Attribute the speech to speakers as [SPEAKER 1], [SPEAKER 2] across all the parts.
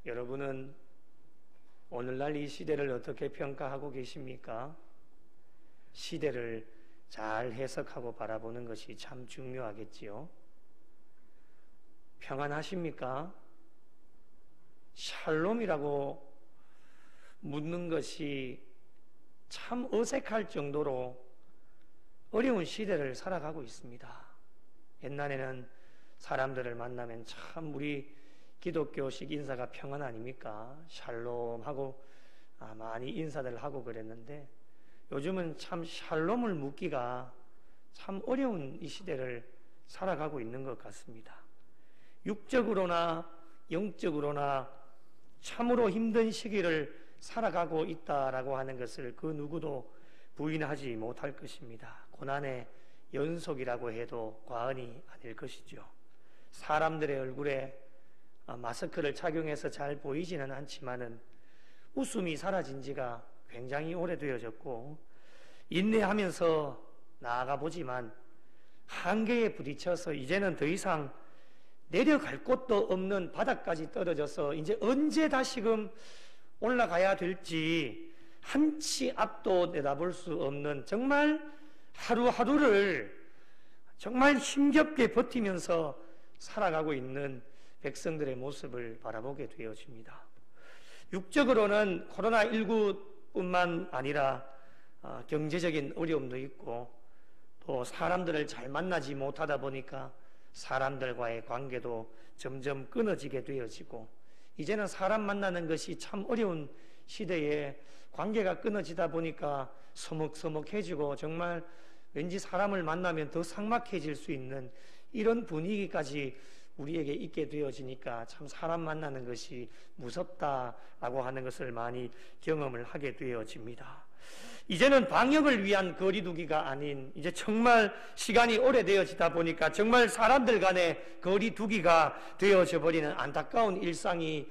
[SPEAKER 1] 여러분은 오늘날 이 시대를 어떻게 평가하고 계십니까? 시대를 잘 해석하고 바라보는 것이 참 중요하겠지요. 평안하십니까? 샬롬이라고 묻는 것이 참 어색할 정도로 어려운 시대를 살아가고 있습니다. 옛날에는 사람들을 만나면 참 우리 기독교식 인사가 평안 아닙니까? 샬롬하고 많이 인사들 하고 그랬는데 요즘은 참 샬롬을 묻기가 참 어려운 이 시대를 살아가고 있는 것 같습니다. 육적으로나 영적으로나 참으로 힘든 시기를 살아가고 있다라고 하는 것을 그 누구도 부인하지 못할 것입니다. 고난의 연속이라고 해도 과언이 아닐 것이죠. 사람들의 얼굴에 마스크를 착용해서 잘 보이지는 않지만은 웃음이 사라진 지가 굉장히 오래되어졌고 인내하면서 나아가 보지만 한계에 부딪혀서 이제는 더 이상 내려갈 곳도 없는 바닥까지 떨어져서 이제 언제 다시금 올라가야 될지 한치 앞도 내다볼 수 없는 정말 하루하루를 정말 힘겹게 버티면서 살아가고 있는 백성들의 모습을 바라보게 되어집니다. 육적으로는 코로나19뿐만 아니라 경제적인 어려움도 있고 또 사람들을 잘 만나지 못하다 보니까 사람들과의 관계도 점점 끊어지게 되어지고 이제는 사람 만나는 것이 참 어려운 시대에 관계가 끊어지다 보니까 서먹서먹해지고 정말 왠지 사람을 만나면 더 삭막해질 수 있는 이런 분위기까지 우리에게 있게 되어지니까 참 사람 만나는 것이 무섭다라고 하는 것을 많이 경험을 하게 되어집니다. 이제는 방역을 위한 거리두기가 아닌 이제 정말 시간이 오래되어지다 보니까 정말 사람들 간의 거리두기가 되어져 버리는 안타까운 일상이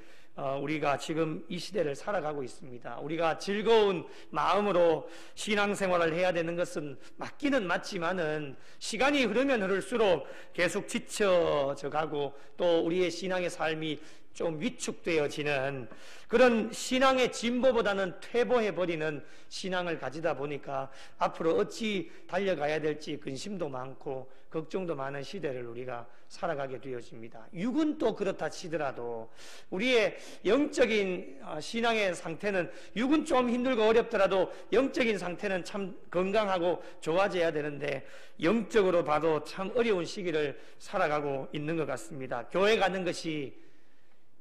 [SPEAKER 1] 우리가 지금 이 시대를 살아가고 있습니다. 우리가 즐거운 마음으로 신앙생활을 해야 되는 것은 맞기는 맞지만은 시간이 흐르면 흐를수록 계속 지쳐져 가고 또 우리의 신앙의 삶이 좀 위축되어지는 그런 신앙의 진보보다는 퇴보해버리는 신앙을 가지다 보니까 앞으로 어찌 달려가야 될지 근심도 많고 걱정도 많은 시대를 우리가 살아가게 되어집니다. 육은 또 그렇다 치더라도 우리의 영적인 신앙의 상태는 육은 좀 힘들고 어렵더라도 영적인 상태는 참 건강하고 좋아져야 되는데 영적으로 봐도 참 어려운 시기를 살아가고 있는 것 같습니다. 교회 가는 것이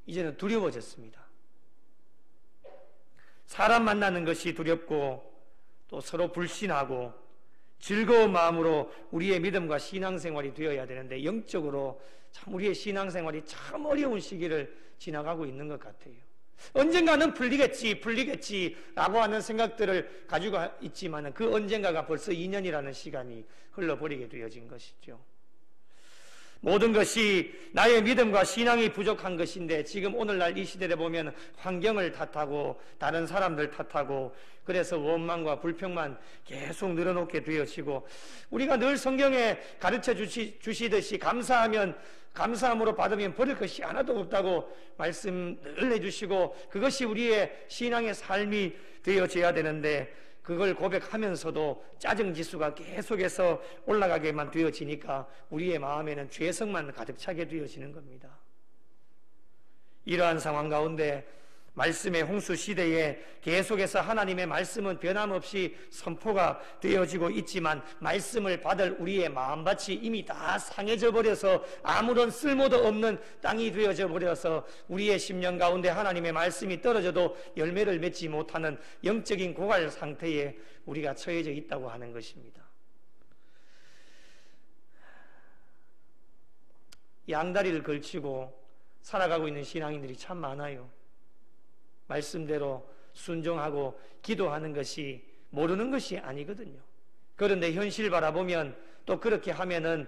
[SPEAKER 1] 이제는 두려워졌습니다. 사람 만나는 것이 두렵고 또 서로 불신하고 즐거운 마음으로 우리의 믿음과 신앙생활이 되어야 되는데 영적으로 참 우리의 신앙생활이 참 어려운 시기를 지나가고 있는 것 같아요. 언젠가는 풀리겠지라고 하는 생각들을 가지고 있지만 그 언젠가가 벌써 2년이라는 시간이 흘러버리게 되어진 것이죠. 모든 것이 나의 믿음과 신앙이 부족한 것인데 지금 오늘날 이 시대를 보면 환경을 탓하고 다른 사람들 탓하고 그래서 원망과 불평만 계속 늘어놓게 되어지고 우리가 늘 성경에 가르쳐 주시듯이 감사함으로 받으면 버릴 것이 하나도 없다고 말씀 늘 해주시고 그것이 우리의 신앙의 삶이 되어져야 되는데 그걸 고백하면서도 짜증지수가 계속해서 올라가게만 되어지니까 우리의 마음에는 죄성만 가득 차게 되어지는 겁니다. 이러한 상황 가운데 말씀의 홍수 시대에 계속해서 하나님의 말씀은 변함없이 선포가 되어지고 있지만 말씀을 받을 우리의 마음밭이 이미 다 상해져 버려서 아무런 쓸모도 없는 땅이 되어져 버려서 우리의 심령 가운데 하나님의 말씀이 떨어져도 열매를 맺지 못하는 영적인 고갈 상태에 우리가 처해져 있다고 하는 것입니다. 양다리를 걸치고 살아가고 있는 신앙인들이 참 많아요. 말씀대로 순종하고 기도하는 것이 모르는 것이 아니거든요. 그런데 현실 바라보면 또 그렇게 하면은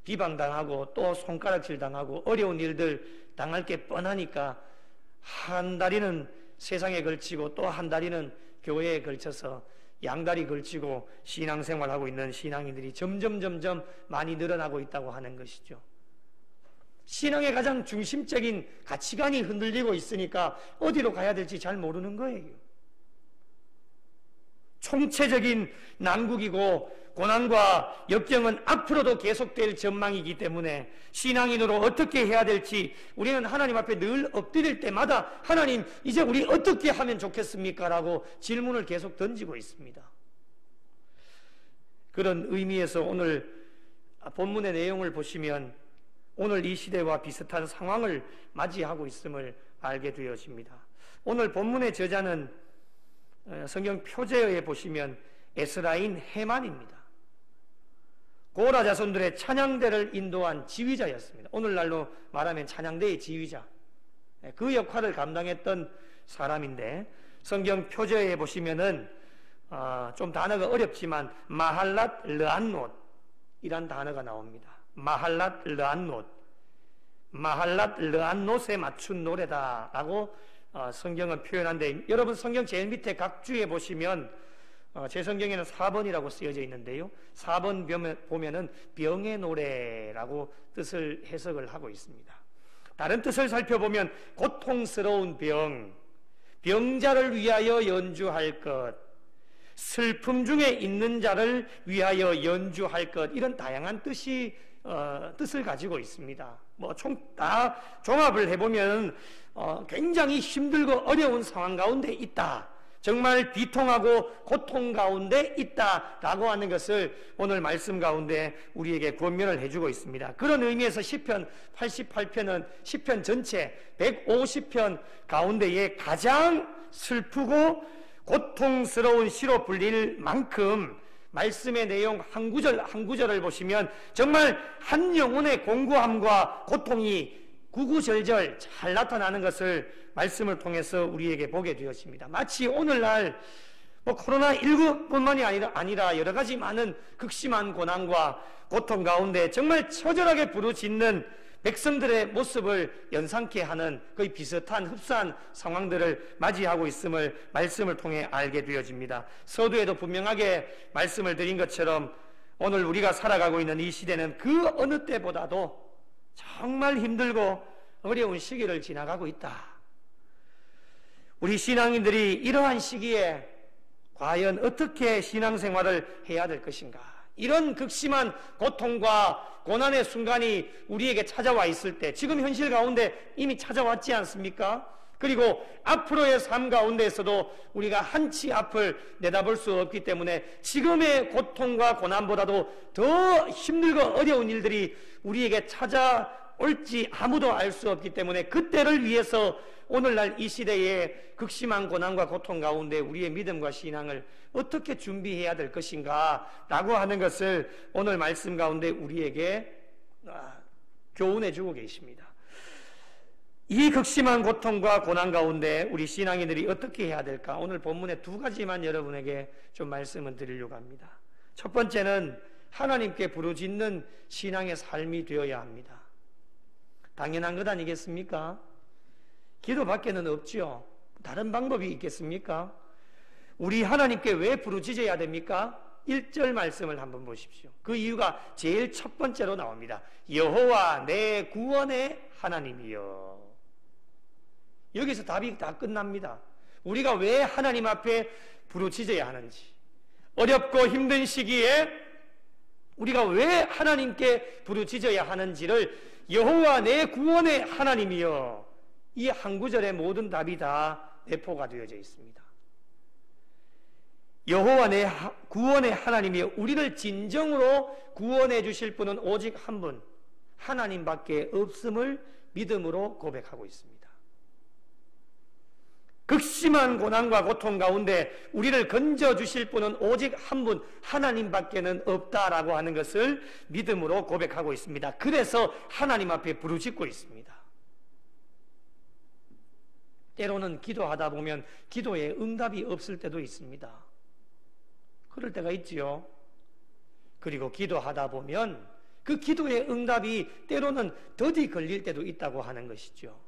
[SPEAKER 1] 비방당하고 또 손가락질 당하고 어려운 일들 당할 게 뻔하니까 한 다리는 세상에 걸치고 또 한 다리는 교회에 걸쳐서 양다리 걸치고 신앙생활하고 있는 신앙인들이 점점 많이 늘어나고 있다고 하는 것이죠. 신앙의 가장 중심적인 가치관이 흔들리고 있으니까 어디로 가야 될지 잘 모르는 거예요. 총체적인 난국이고 고난과 역경은 앞으로도 계속될 전망이기 때문에 신앙인으로 어떻게 해야 될지 우리는 하나님 앞에 늘 엎드릴 때마다 하나님 이제 우리 어떻게 하면 좋겠습니까? 라고 질문을 계속 던지고 있습니다. 그런 의미에서 오늘 본문의 내용을 보시면 오늘 이 시대와 비슷한 상황을 맞이하고 있음을 알게 되어집니다. 오늘 본문의 저자는 성경 표제에 보시면 에스라인 헤만입니다. 고라 자손들의 찬양대를 인도한 지휘자였습니다. 오늘날로 말하면 찬양대의 지휘자, 그 역할을 감당했던 사람인데 성경 표제에 보시면은 좀 단어가 어렵지만 마할랏 르안롯 이란 단어가 나옵니다. 마할랏 르안롯, 마할랏 르안롯에 맞춘 노래다라고 성경은 표현한데, 여러분 성경 제일 밑에 각 주에 보시면 제 성경에는 4번이라고 쓰여져 있는데요, 4번 보면은 병의 노래라고 뜻을 해석을 하고 있습니다. 다른 뜻을 살펴보면 고통스러운 병, 병자를 위하여 연주할 것, 슬픔 중에 있는 자를 위하여 연주할 것, 이런 다양한 뜻을 가지고 있습니다. 다 종합을 해보면 굉장히 힘들고 어려운 상황 가운데 있다, 정말 비통하고 고통 가운데 있다라고 하는 것을 오늘 말씀 가운데 우리에게 권면을 해주고 있습니다. 그런 의미에서 시편 88편은 시편 전체 150편 가운데에 가장 슬프고 고통스러운 시로 불릴 만큼 말씀의 내용 한 구절 한 구절을 보시면 정말 한 영혼의 공고함과 고통이 구구절절 잘 나타나는 것을 말씀을 통해서 우리에게 보게 되었습니다. 마치 오늘날 코로나19뿐만이 아니라 여러 가지 많은 극심한 고난과 고통 가운데 정말 처절하게 부르짖는 백성들의 모습을 연상케 하는 거의 비슷한 흡사한 상황들을 맞이하고 있음을 말씀을 통해 알게 되어집니다. 서두에도 분명하게 말씀을 드린 것처럼 오늘 우리가 살아가고 있는 이 시대는 그 어느 때보다도 정말 힘들고 어려운 시기를 지나가고 있다. 우리 신앙인들이 이러한 시기에 과연 어떻게 신앙생활을 해야 될 것인가? 이런 극심한 고통과 고난의 순간이 우리에게 찾아와 있을 때, 지금 현실 가운데 이미 찾아왔지 않습니까? 그리고 앞으로의 삶 가운데에서도 우리가 한치 앞을 내다볼 수 없기 때문에 지금의 고통과 고난보다도 더 힘들고 어려운 일들이 우리에게 찾아올지 아무도 알 수 없기 때문에 그때를 위해서 오늘날 이 시대의 극심한 고난과 고통 가운데 우리의 믿음과 신앙을 어떻게 준비해야 될 것인가 라고 하는 것을 오늘 말씀 가운데 우리에게 교훈해 주고 계십니다. 이 극심한 고통과 고난 가운데 우리 신앙인들이 어떻게 해야 될까? 오늘 본문에 두 가지만 여러분에게 좀 말씀을 드리려고 합니다. 첫 번째는 하나님께 부르짖는 신앙의 삶이 되어야 합니다. 당연한 것 아니겠습니까? 기도밖에는 없죠. 다른 방법이 있겠습니까? 우리 하나님께 왜 부르짖어야 됩니까? 1절 말씀을 한번 보십시오. 그 이유가 제일 첫 번째로 나옵니다. 여호와 내 구원의 하나님이여. 여기서 답이 다 끝납니다. 우리가 왜 하나님 앞에 부르짖어야 하는지, 어렵고 힘든 시기에 우리가 왜 하나님께 부르짖어야 하는지를 여호와 내 구원의 하나님이여, 이 한 구절의 모든 답이 다 내포가 되어져 있습니다. 여호와 내 구원의 하나님이여, 우리를 진정으로 구원해 주실 분은 오직 한 분, 하나님밖에 없음을 믿음으로 고백하고 있습니다. 극심한 고난과 고통 가운데 우리를 건져 주실 분은 오직 한 분, 하나님밖에는 없다라고 하는 것을 믿음으로 고백하고 있습니다. 그래서 하나님 앞에 부르짖고 있습니다. 때로는 기도하다 보면 기도에 응답이 없을 때도 있습니다. 그럴 때가 있지요. 그리고 기도하다 보면 그 기도의 응답이 때로는 더디 걸릴 때도 있다고 하는 것이죠.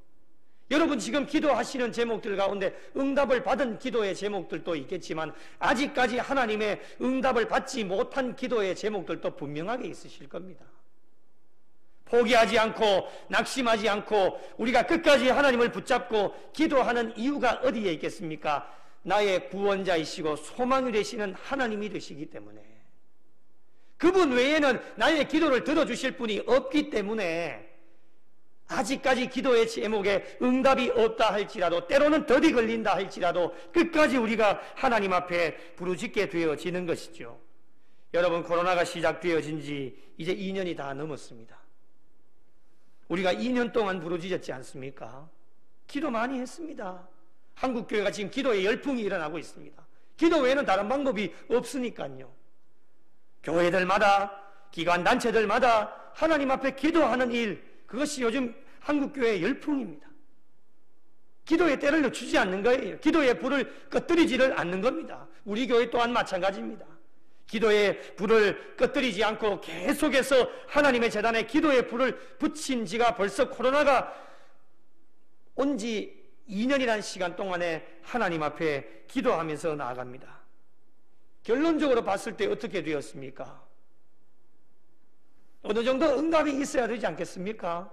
[SPEAKER 1] 여러분 지금 기도하시는 제목들 가운데 응답을 받은 기도의 제목들도 있겠지만 아직까지 하나님의 응답을 받지 못한 기도의 제목들도 분명하게 있으실 겁니다. 포기하지 않고 낙심하지 않고 우리가 끝까지 하나님을 붙잡고 기도하는 이유가 어디에 있겠습니까? 나의 구원자이시고 소망이 되시는 하나님이 되시기 때문에, 그분 외에는 나의 기도를 들어주실 분이 없기 때문에 아직까지 기도의 제목에 응답이 없다 할지라도, 때로는 더디 걸린다 할지라도 끝까지 우리가 하나님 앞에 부르짖게 되어지는 것이죠. 여러분, 코로나가 시작되어진 지 이제 2년이 다 넘었습니다. 우리가 2년 동안 부르짖었지 않습니까? 기도 많이 했습니다. 한국교회가 지금 기도의 열풍이 일어나고 있습니다. 기도 외에는 다른 방법이 없으니까요. 교회들마다, 기관단체들마다 하나님 앞에 기도하는 일, 그것이 요즘 한국교회의 열풍입니다. 기도의 때를 늦추지 않는 거예요. 기도의 불을 꺼뜨리지를 않는 겁니다. 우리 교회 또한 마찬가지입니다. 기도의 불을 꺼뜨리지 않고 계속해서 하나님의 재단에 기도의 불을 붙인 지가 벌써 코로나가 온 지 2년이라는 시간 동안에 하나님 앞에 기도하면서 나아갑니다. 결론적으로 봤을 때 어떻게 되었습니까? 어느 정도 응답이 있어야 되지 않겠습니까?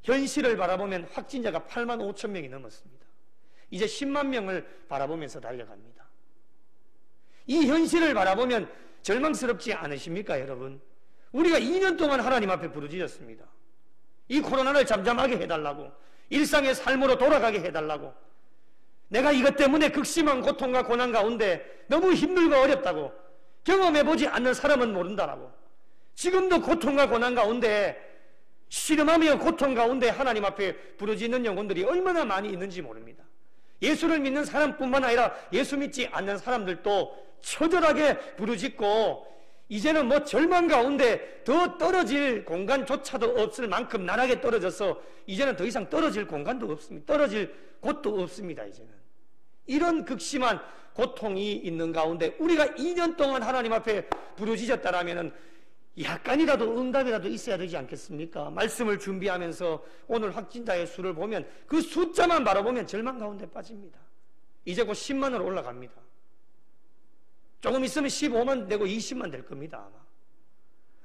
[SPEAKER 1] 현실을 바라보면 확진자가 8만 5천 명이 넘었습니다. 이제 10만 명을 바라보면서 달려갑니다. 이 현실을 바라보면 절망스럽지 않으십니까, 여러분? 우리가 2년 동안 하나님 앞에 부르짖었습니다. 이 코로나를 잠잠하게 해달라고, 일상의 삶으로 돌아가게 해달라고, 내가 이것 때문에 극심한 고통과 고난 가운데 너무 힘들고 어렵다고, 경험해보지 않는 사람은 모른다라고, 지금도 고통과 고난 가운데, 씨름하며 고통 가운데 하나님 앞에 부르짖는 영혼들이 얼마나 많이 있는지 모릅니다. 예수를 믿는 사람뿐만 아니라 예수 믿지 않는 사람들도 처절하게 부르짖고, 이제는 뭐 절망 가운데 더 떨어질 공간조차도 없을 만큼 나락에 떨어져서 이제는 더 이상 떨어질 공간도 없습니다. 떨어질 곳도 없습니다. 이제는 이런 극심한 고통이 있는 가운데 우리가 2년 동안 하나님 앞에 부르짖었다라면은 약간이라도 응답이라도 있어야 되지 않겠습니까? 말씀을 준비하면서 오늘 확진자의 수를 보면 그 숫자만 바라보면 절망 가운데 빠집니다. 이제 곧 10만으로 올라갑니다. 조금 있으면 15만 되고 20만 될 겁니다. 아마.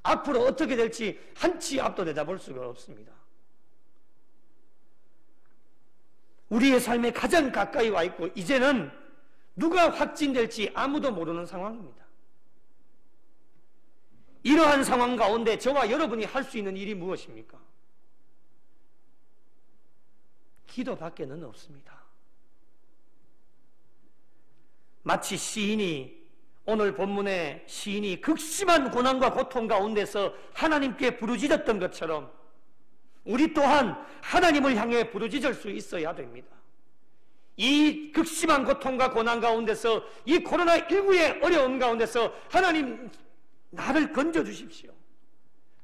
[SPEAKER 1] 앞으로 어떻게 될지 한치 앞도 내다볼 수가 없습니다. 우리의 삶에 가장 가까이 와 있고 이제는 누가 확진될지 아무도 모르는 상황입니다. 이러한 상황 가운데 저와 여러분이 할 수 있는 일이 무엇입니까? 기도밖에는 없습니다. 마치 시인이, 오늘 본문의 시인이 극심한 고난과 고통 가운데서 하나님께 부르짖었던 것처럼 우리 또한 하나님을 향해 부르짖을 수 있어야 됩니다. 이 극심한 고통과 고난 가운데서, 이 코로나19의 어려움 가운데서 하나님, 나를 건져주십시오.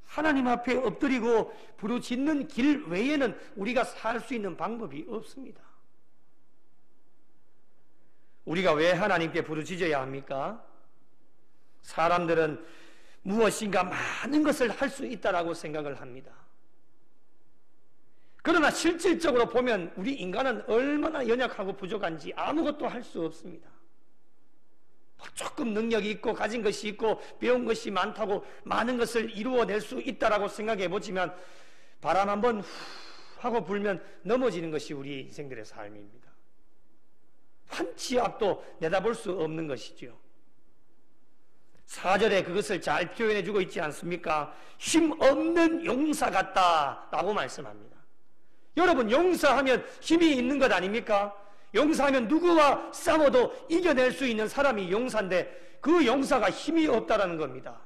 [SPEAKER 1] 하나님 앞에 엎드리고 부르짖는 길 외에는 우리가 살 수 있는 방법이 없습니다. 우리가 왜 하나님께 부르짖어야 합니까? 사람들은 무엇인가 많은 것을 할 수 있다라고 생각을 합니다. 그러나 실질적으로 보면 우리 인간은 얼마나 연약하고 부족한지 아무것도 할 수 없습니다. 조금 능력이 있고 가진 것이 있고 배운 것이 많다고 많은 것을 이루어낼 수 있다라고 생각해 보지만 바람 한번 후 하고 불면 넘어지는 것이 우리 인생들의 삶입니다. 한치 앞도 내다볼 수 없는 것이죠. 4절에 그것을 잘 표현해 주고 있지 않습니까? 힘없는 용사 같다라고 말씀합니다. 여러분, 용사하면 힘이 있는 것 아닙니까? 용사하면 누구와 싸워도 이겨낼 수 있는 사람이 용사인데 그 용사가 힘이 없다라는 겁니다.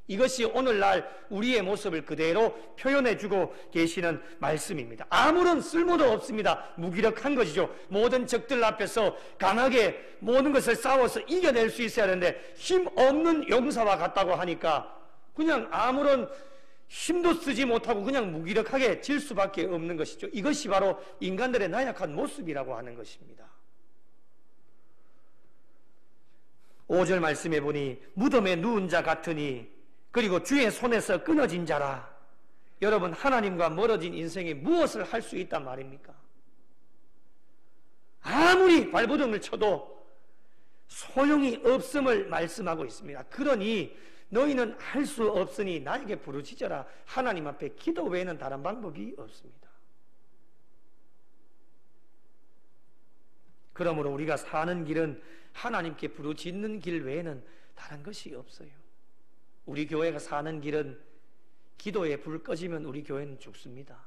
[SPEAKER 1] 이것이 오늘날 우리의 모습을 그대로 표현해주고 계시는 말씀입니다. 아무런 쓸모도 없습니다. 무기력한 것이죠. 모든 적들 앞에서 강하게 모든 것을 싸워서 이겨낼 수 있어야 하는데 힘없는 용사와 같다고 하니까 그냥 아무런 힘도 쓰지 못하고 그냥 무기력하게 질 수밖에 없는 것이죠. 이것이 바로 인간들의 나약한 모습이라고 하는 것입니다. 5절 말씀해 보니 무덤에 누운 자 같으니 그리고 주의 손에서 끊어진 자라. 여러분, 하나님과 멀어진 인생에 무엇을 할 수 있단 말입니까? 아무리 발버둥을 쳐도 소용이 없음을 말씀하고 있습니다. 그러니 너희는 할 수 없으니 나에게 부르짖어라. 하나님 앞에 기도 외에는 다른 방법이 없습니다. 그러므로 우리가 사는 길은 하나님께 부르짖는 길 외에는 다른 것이 없어요. 우리 교회가 사는 길은 기도에 불 꺼지면 우리 교회는 죽습니다.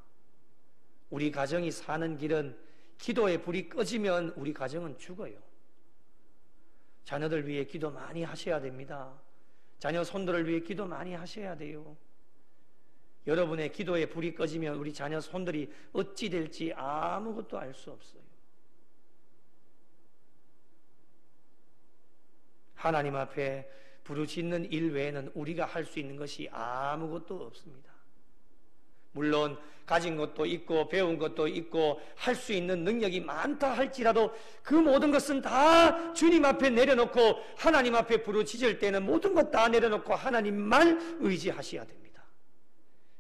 [SPEAKER 1] 우리 가정이 사는 길은 기도에 불이 꺼지면 우리 가정은 죽어요. 자녀들 위해 기도 많이 하셔야 됩니다. 자녀 손들을 위해 기도 많이 하셔야 돼요. 여러분의 기도에 불이 꺼지면 우리 자녀 손들이 어찌 될지 아무것도 알 수 없어요. 하나님 앞에 부르짖는 일 외에는 우리가 할 수 있는 것이 아무것도 없습니다. 물론 가진 것도 있고 배운 것도 있고 할 수 있는 능력이 많다 할지라도 그 모든 것은 다 주님 앞에 내려놓고 하나님 앞에 부르짖을 때는 모든 것 다 내려놓고 하나님만 의지하셔야 됩니다.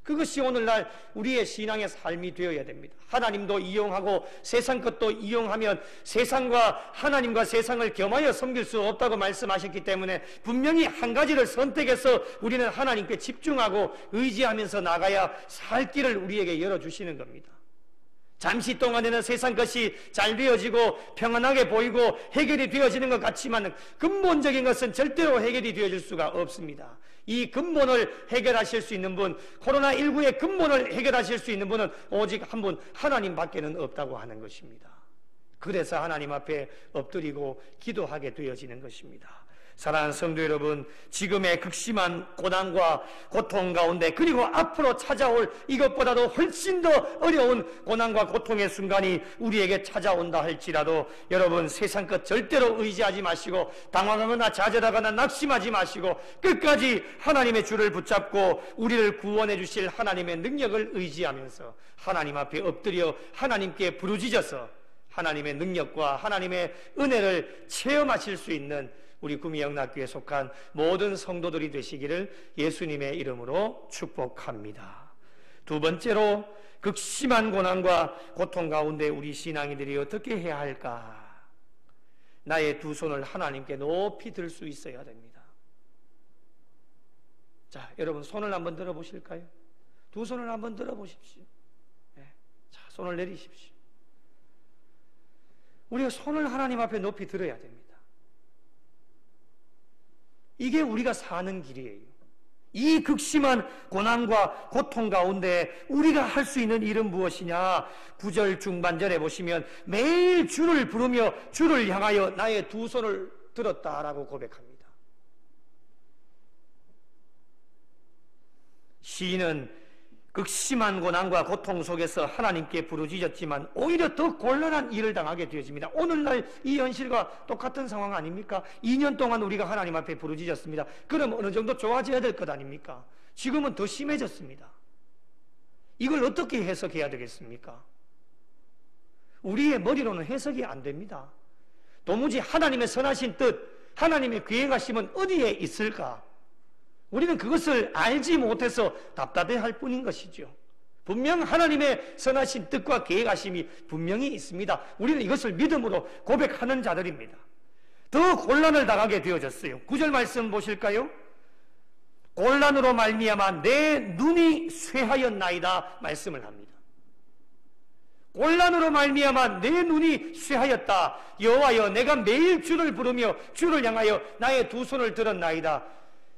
[SPEAKER 1] 그것이 오늘날 우리의 신앙의 삶이 되어야 됩니다. 하나님도 이용하고 세상 것도 이용하면 세상과 하나님과 세상을 겸하여 섬길 수 없다고 말씀하셨기 때문에 분명히 한 가지를 선택해서 우리는 하나님께 집중하고 의지하면서 나가야 살 길을 우리에게 열어주시는 겁니다. 잠시 동안에는 세상 것이 잘 되어지고 평안하게 보이고 해결이 되어지는 것 같지만 근본적인 것은 절대로 해결이 되어질 수가 없습니다. 이 근본을 해결하실 수 있는 분, 코로나19의 근본을 해결하실 수 있는 분은 오직 한 분 하나님밖에는 없다고 하는 것입니다. 그래서 하나님 앞에 엎드리고 기도하게 되어지는 것입니다. 사랑하는 성도 여러분, 지금의 극심한 고난과 고통 가운데 그리고 앞으로 찾아올 이것보다도 훨씬 더 어려운 고난과 고통의 순간이 우리에게 찾아온다 할지라도 여러분 세상 것 절대로 의지하지 마시고 당황하거나 좌절하거나 낙심하지 마시고 끝까지 하나님의 줄을 붙잡고 우리를 구원해 주실 하나님의 능력을 의지하면서 하나님 앞에 엎드려 하나님께 부르짖어서 하나님의 능력과 하나님의 은혜를 체험하실 수 있는 우리 구미영락교회에 속한 모든 성도들이 되시기를 예수님의 이름으로 축복합니다. 두 번째로 극심한 고난과 고통 가운데 우리 신앙이들이 어떻게 해야 할까? 나의 두 손을 하나님께 높이 들 수 있어야 됩니다. 자, 여러분 손을 한번 들어보실까요? 두 손을 한번 들어보십시오. 네. 자, 손을 내리십시오. 우리가 손을 하나님 앞에 높이 들어야 됩니다. 이게 우리가 사는 길이에요. 이 극심한 고난과 고통 가운데 우리가 할 수 있는 일은 무엇이냐? 9절 중반절에 보시면 매일 주를 부르며 주를 향하여 나의 두 손을 들었다라고 고백합니다. 시인은 극심한 고난과 고통 속에서 하나님께 부르짖었지만 오히려 더 곤란한 일을 당하게 되어집니다. 오늘날 이 현실과 똑같은 상황 아닙니까? 2년 동안 우리가 하나님 앞에 부르짖었습니다. 그럼 어느 정도 좋아져야 될 것 아닙니까? 지금은 더 심해졌습니다. 이걸 어떻게 해석해야 되겠습니까? 우리의 머리로는 해석이 안 됩니다. 도무지 하나님의 선하신 뜻, 하나님의 계획하심은 어디에 있을까? 우리는 그것을 알지 못해서 답답해할 뿐인 것이죠. 분명 하나님의 선하신 뜻과 계획하심이 분명히 있습니다. 우리는 이것을 믿음으로 고백하는 자들입니다. 더 곤란을 당하게 되어졌어요. 9절 말씀 보실까요? 곤란으로 말미암아 내 눈이 쇠하였나이다 말씀을 합니다. 곤란으로 말미암아 내 눈이 쇠하였다. 여호와여 내가 매일 주를 부르며 주를 향하여 나의 두 손을 들었나이다.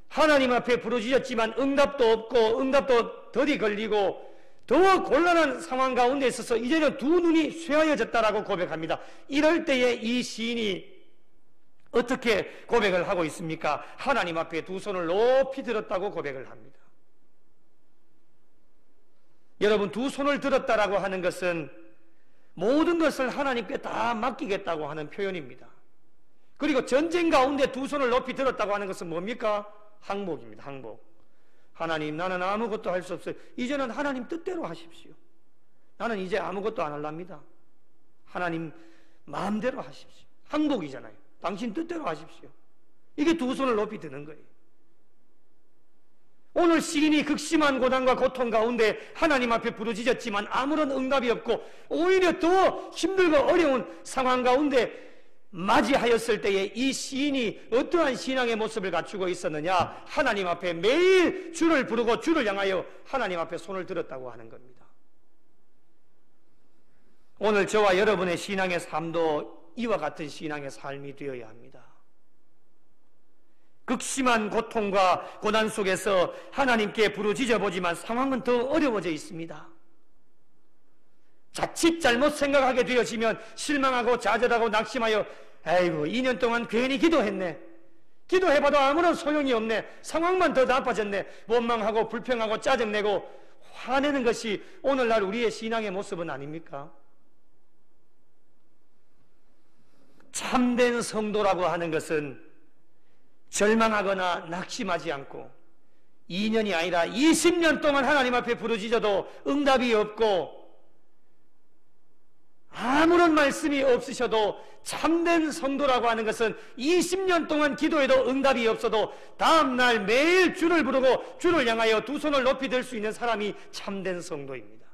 [SPEAKER 1] 하나님 앞에 부르짖었지만 응답도 없고 응답도 덜이 걸리고 더 곤란한 상황 가운데 있어서 이제는 두 눈이 쇠하여졌다라고 고백합니다. 이럴 때에 이 시인이 어떻게 고백을 하고 있습니까? 하나님 앞에 두 손을 높이 들었다고 고백을 합니다. 여러분, 두 손을 들었다라고 하는 것은 모든 것을 하나님께 다 맡기겠다고 하는 표현입니다. 그리고 전쟁 가운데 두 손을 높이 들었다고 하는 것은 뭡니까? 항복입니다. 항복. 하나님, 나는 아무것도 할 수 없어요. 이제는 하나님 뜻대로 하십시오. 나는 이제 아무것도 안 할랍니다. 하나님 마음대로 하십시오. 항복이잖아요. 당신 뜻대로 하십시오. 이게 두 손을 높이 드는 거예요. 오늘 시인이 극심한 고난과 고통 가운데 하나님 앞에 부르짖었지만 아무런 응답이 없고 오히려 더 힘들고 어려운 상황 가운데 맞이하였을 때에 이 시인이 어떠한 신앙의 모습을 갖추고 있었느냐? 하나님 앞에 매일 주를 부르고 주를 향하여 하나님 앞에 손을 들었다고 하는 겁니다. 오늘 저와 여러분의 신앙의 삶도 이와 같은 신앙의 삶이 되어야 합니다. 극심한 고통과 고난 속에서 하나님께 부르짖어 보지만 상황은 더 어려워져 있습니다. 자칫 잘못 생각하게 되어지면 실망하고 좌절하고 낙심하여 아이고 2년 동안 괜히 기도했네. 기도해봐도 아무런 소용이 없네. 상황만 더 나빠졌네. 원망하고 불평하고 짜증내고 화내는 것이 오늘날 우리의 신앙의 모습은 아닙니까? 참된 성도라고 하는 것은 절망하거나 낙심하지 않고 2년이 아니라 20년 동안 하나님 앞에 부르짖어도 응답이 없고 아무런 말씀이 없으셔도 참된 성도라고 하는 것은 20년 동안 기도해도 응답이 없어도 다음날 매일 주를 부르고 주를 향하여 두 손을 높이 들 수 있는 사람이 참된 성도입니다.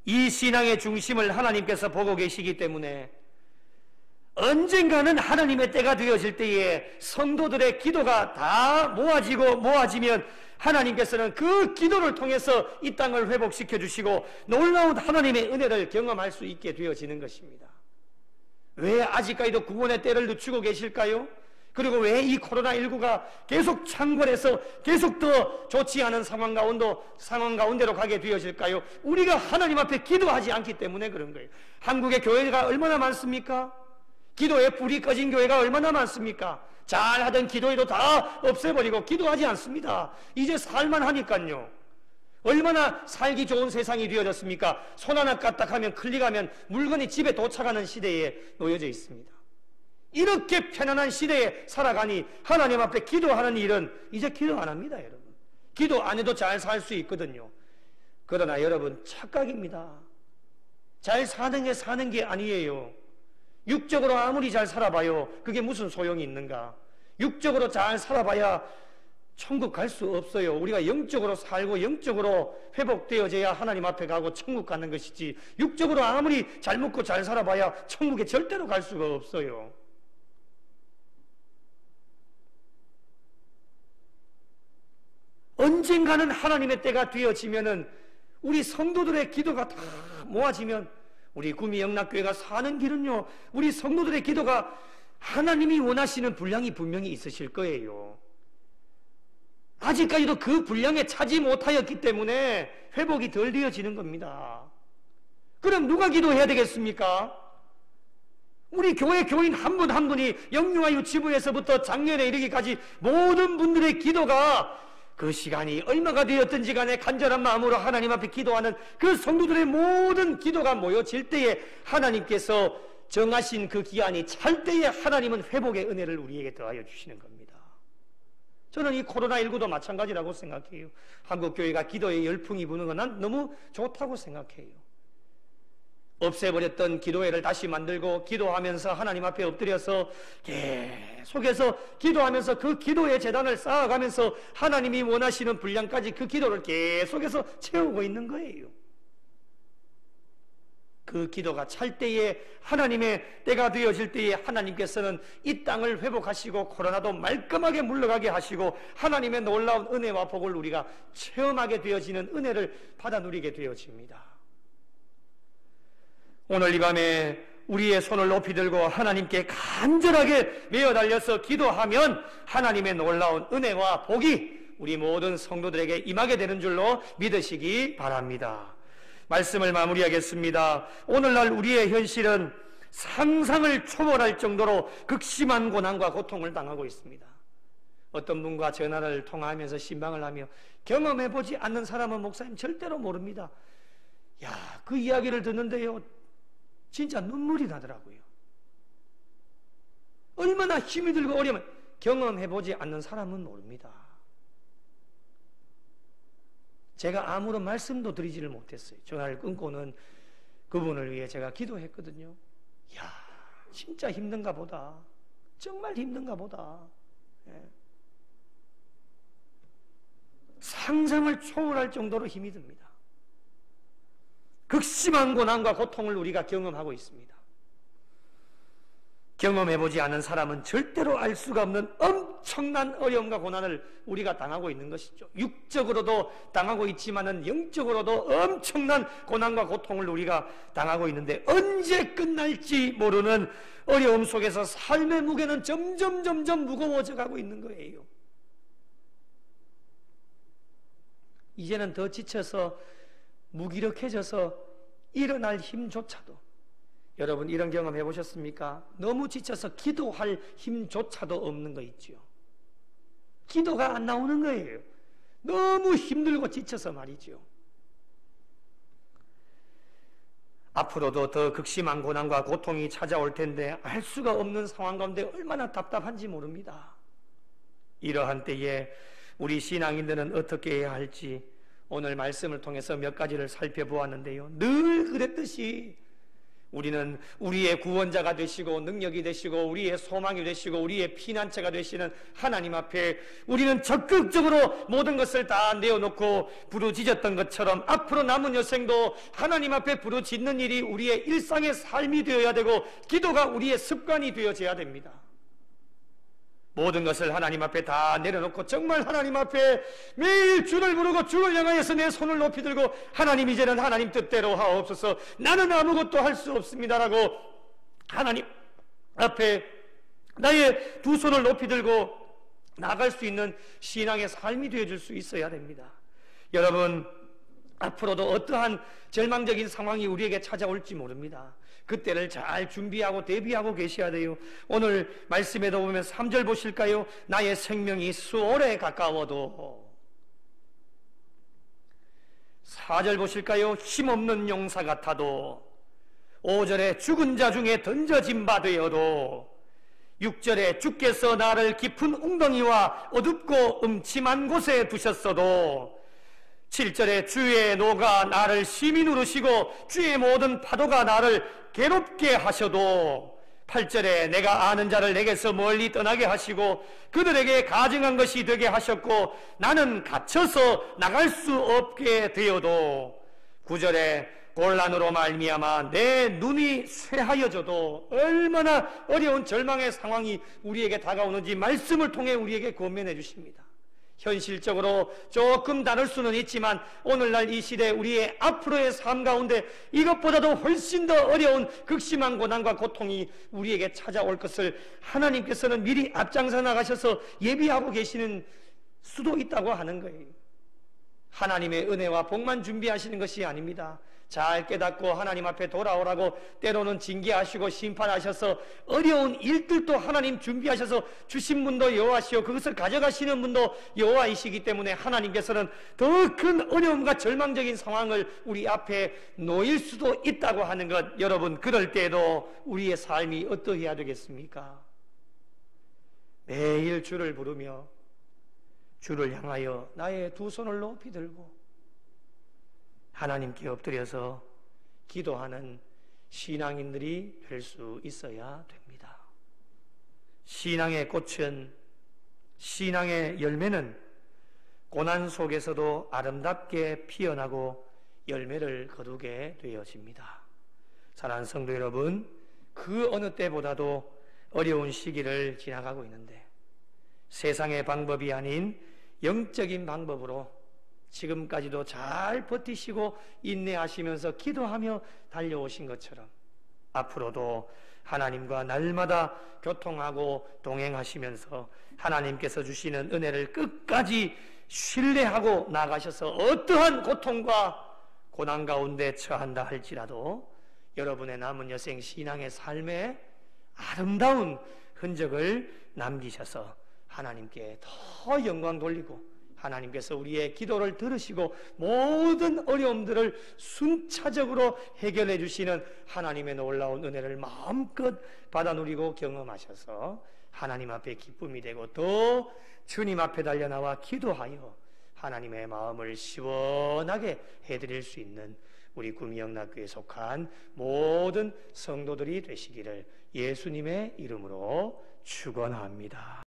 [SPEAKER 1] 이 신앙의 중심을 하나님께서 보고 계시기 때문에 언젠가는 하나님의 때가 되어질 때에 성도들의 기도가 다 모아지면 하나님께서는 그 기도를 통해서 이 땅을 회복시켜 주시고 놀라운 하나님의 은혜를 경험할 수 있게 되어지는 것입니다. 왜 아직까지도 구원의 때를 늦추고 계실까요? 그리고 왜 이 코로나19가 계속 창궐해서 계속 더 좋지 않은 상황 가운데로 가게 되어질까요? 우리가 하나님 앞에 기도하지 않기 때문에 그런 거예요. 한국의 교회가 얼마나 많습니까? 기도에 불이 꺼진 교회가 얼마나 많습니까? 잘하던 기도회도 다 없애버리고 기도하지 않습니다. 이제 살만 하니까요. 얼마나 살기 좋은 세상이 되어졌습니까? 손 하나 까딱하면 클릭하면 물건이 집에 도착하는 시대에 놓여져 있습니다. 이렇게 편안한 시대에 살아가니 하나님 앞에 기도하는 일은 이제 기도 안 합니다, 여러분. 기도 안 해도 잘 살 수 있거든요. 그러나 여러분 착각입니다. 잘 사는 게 아니에요. 육적으로 아무리 잘 살아봐요. 그게 무슨 소용이 있는가? 육적으로 잘 살아봐야 천국 갈 수 없어요. 우리가 영적으로 살고 영적으로 회복되어져야 하나님 앞에 가고 천국 가는 것이지 육적으로 아무리 잘 먹고 잘 살아봐야 천국에 절대로 갈 수가 없어요. 언젠가는 하나님의 때가 되어지면은 우리 성도들의 기도가 다 모아지면 우리 구미 영락교회가 사는 길은요, 우리 성도들의 기도가 하나님이 원하시는 분량이 분명히 있으실 거예요. 아직까지도 그 분량에 차지 못하였기 때문에 회복이 덜 되어지는 겁니다. 그럼 누가 기도해야 되겠습니까? 우리 교회 교인 한 분 한 분이 영유아 유치부에서부터 작년에 이르기까지 모든 분들의 기도가 그 시간이 얼마가 되었든지 간에 간절한 마음으로 하나님 앞에 기도하는 그 성도들의 모든 기도가 모여질 때에 하나님께서 정하신 그 기한이 찰 때에 하나님은 회복의 은혜를 우리에게 더하여 주시는 겁니다. 저는 이 코로나19도 마찬가지라고 생각해요. 한국교회가 기도의 열풍이 부는 건 난 너무 좋다고 생각해요. 없애버렸던 기도회를 다시 만들고 기도하면서 하나님 앞에 엎드려서 계속해서 기도하면서 그 기도의 재단을 쌓아가면서 하나님이 원하시는 분량까지 그 기도를 계속해서 채우고 있는 거예요. 그 기도가 찰 때에 하나님의 때가 되어질 때에 하나님께서는 이 땅을 회복하시고 코로나도 말끔하게 물러가게 하시고 하나님의 놀라운 은혜와 복을 우리가 체험하게 되어지는 은혜를 받아 누리게 되어집니다. 오늘 이 밤에 우리의 손을 높이 들고 하나님께 간절하게 메어 달려서 기도하면 하나님의 놀라운 은혜와 복이 우리 모든 성도들에게 임하게 되는 줄로 믿으시기 바랍니다. 말씀을 마무리하겠습니다. 오늘날 우리의 현실은 상상을 초월할 정도로 극심한 고난과 고통을 당하고 있습니다. 어떤 분과 전화를 통화하면서 신방을 하며 경험해보지 않는 사람은 목사님 절대로 모릅니다. 야, 그 이야기를 듣는데요, 진짜 눈물이 나더라고요. 얼마나 힘이 들고 어려우면 경험해보지 않는 사람은 모릅니다. 제가 아무런 말씀도 드리지를 못했어요. 전화를 끊고는 그분을 위해 제가 기도했거든요. 이야, 진짜 힘든가 보다. 정말 힘든가 보다. 예. 상상을 초월할 정도로 힘이 듭니다. 극심한 고난과 고통을 우리가 경험하고 있습니다. 경험해보지 않은 사람은 절대로 알 수가 없는 엄청난 어려움과 고난을 우리가 당하고 있는 것이죠. 육적으로도 당하고 있지만은 영적으로도 엄청난 고난과 고통을 우리가 당하고 있는데, 언제 끝날지 모르는 어려움 속에서 삶의 무게는 점점 무거워져 가고 있는 거예요. 이제는 더 지쳐서 무기력해져서 일어날 힘조차도, 여러분 이런 경험 해보셨습니까? 너무 지쳐서 기도할 힘조차도 없는 거 있죠. 기도가 안 나오는 거예요. 너무 힘들고 지쳐서 말이죠. 앞으로도 더 극심한 고난과 고통이 찾아올 텐데 알 수가 없는 상황 가운데 얼마나 답답한지 모릅니다. 이러한 때에 우리 신앙인들은 어떻게 해야 할지 오늘 말씀을 통해서 몇 가지를 살펴보았는데요. 늘 그랬듯이 우리는 우리의 구원자가 되시고 능력이 되시고 우리의 소망이 되시고 우리의 피난처가 되시는 하나님 앞에 우리는 적극적으로 모든 것을 다 내어놓고 부르짖었던 것처럼 앞으로 남은 여생도 하나님 앞에 부르짖는 일이 우리의 일상의 삶이 되어야 되고 기도가 우리의 습관이 되어져야 됩니다. 모든 것을 하나님 앞에 다 내려놓고 정말 하나님 앞에 매일 주를 부르고 주를 향하여서 내 손을 높이 들고 하나님, 이제는 하나님 뜻대로 하옵소서, 나는 아무것도 할 수 없습니다라고 하나님 앞에 나의 두 손을 높이 들고 나갈 수 있는 신앙의 삶이 되어줄 수 있어야 됩니다. 여러분, 앞으로도 어떠한 절망적인 상황이 우리에게 찾아올지 모릅니다. 그때를 잘 준비하고 대비하고 계셔야 돼요. 오늘 말씀에도 보면 3절 보실까요? 나의 생명이 수월에 가까워도. 4절 보실까요? 힘없는 용사 같아도. 5절에 죽은 자 중에 던져진 바 되어도. 6절에 주께서 나를 깊은 웅덩이와 어둡고 음침한 곳에 두셨어도. 7절에 주의 노가 나를 심히 누르시고 주의 모든 파도가 나를 괴롭게 하셔도. 8절에 내가 아는 자를 내게서 멀리 떠나게 하시고 그들에게 가증한 것이 되게 하셨고 나는 갇혀서 나갈 수 없게 되어도. 9절에 곤란으로 말미암아 내 눈이 쇠하여져도. 얼마나 어려운 절망의 상황이 우리에게 다가오는지 말씀을 통해 우리에게 권면해 주십니다. 현실적으로 조금 다를 수는 있지만 오늘날 이 시대 우리의 앞으로의 삶 가운데 이것보다도 훨씬 더 어려운 극심한 고난과 고통이 우리에게 찾아올 것을 하나님께서는 미리 앞장서 나가셔서 예비하고 계시는 수도 있다고 하는 거예요. 하나님의 은혜와 복만 준비하시는 것이 아닙니다. 잘 깨닫고 하나님 앞에 돌아오라고 때로는 징계하시고 심판하셔서 어려운 일들도 하나님 준비하셔서 주신 분도 여호와시요 그것을 가져가시는 분도 여호와이시기 때문에 하나님께서는 더 큰 어려움과 절망적인 상황을 우리 앞에 놓일 수도 있다고 하는 것, 여러분, 그럴 때에도 우리의 삶이 어떠해야 되겠습니까? 매일 주를 부르며 주를 향하여 나의 두 손을 높이 들고 하나님께 엎드려서 기도하는 신앙인들이 될 수 있어야 됩니다. 신앙의 꽃은, 신앙의 열매는 고난 속에서도 아름답게 피어나고 열매를 거두게 되어집니다. 사랑하는 성도 여러분, 그 어느 때보다도 어려운 시기를 지나가고 있는데 세상의 방법이 아닌 영적인 방법으로 지금까지도 잘 버티시고 인내하시면서 기도하며 달려오신 것처럼 앞으로도 하나님과 날마다 교통하고 동행하시면서 하나님께서 주시는 은혜를 끝까지 신뢰하고 나가셔서 어떠한 고통과 고난 가운데 처한다 할지라도 여러분의 남은 여생 신앙의 삶에 아름다운 흔적을 남기셔서 하나님께 더 영광 돌리고 하나님께서 우리의 기도를 들으시고 모든 어려움들을 순차적으로 해결해 주시는 하나님의 놀라운 은혜를 마음껏 받아 누리고 경험하셔서 하나님 앞에 기쁨이 되고 더 주님 앞에 달려나와 기도하여 하나님의 마음을 시원하게 해드릴 수 있는 우리 구미영락교회에 속한 모든 성도들이 되시기를 예수님의 이름으로 축원합니다.